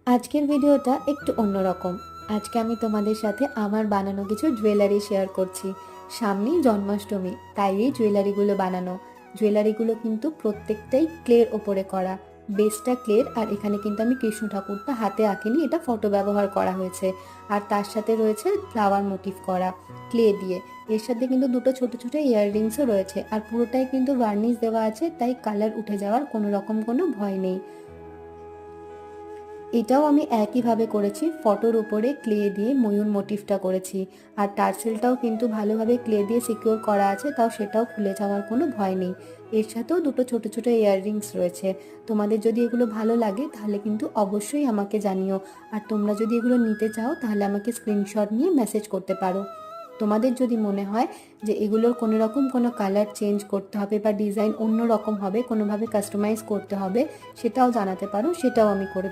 আজকের ভিডিওটা একটু অন্যরকম। আজকে আমি তোমাদের সাথে আমার বানানো কিছু জুয়েলারি শেয়ার করছি। সামনেই জন্মাষ্টমী, তাই এই জুয়েলারিগুলো বানানো। জুয়েলারিগুলো কিন্তু প্রত্যেকটাই ক্লের ওপরে করা। বেসটা ক্লের, আর এখানে কিন্তু আমি কৃষ্ণ ঠাকুরটা হাতে আঁকিনি, এটা ফটো ব্যবহার করা হয়েছে। আর তার সাথে রয়েছে ফ্লাওয়ার মোটিভ করা ক্লে দিয়ে। এর সাথে কিন্তু দুটো ছোট ছোট ইয়াররিংসও রয়েছে, আর পুরোটাই কিন্তু ভার্নিশ দেওয়া আছে, তাই কালার উঠে যাওয়ার কোনো রকম কোনো ভয় নেই। এটাও আমি একইভাবে করেছি, ফটোর উপরে ক্লে দিয়ে ময়ূর মোটিভটা করেছি। আর টার্সেলটাও কিন্তু ভালোভাবে ক্লে দিয়ে সিকিউর করা আছে, তাও সেটাও খুলে যাওয়ার কোনো ভয় নেই। এর সাথেও দুটো ছোট ছোট ইয়াররিংস রয়েছে। তোমাদের যদি এগুলো ভালো লাগে তাহলে কিন্তু অবশ্যই আমাকে জানিও। আর তোমরা যদি এগুলো নিতে চাও তাহলে আমাকে স্ক্রিনশট নিয়ে মেসেজ করতে পারো। তোমাদের যদি মনে হয় যে এগুলোর কোনো রকম কোনো কালার চেঞ্জ করতে হবে বা ডিজাইন অন্য রকম হবে, কোনোভাবে কাস্টমাইজ করতে হবে, সেটাও জানাতে পারো, সেটাও আমি করে দেবো।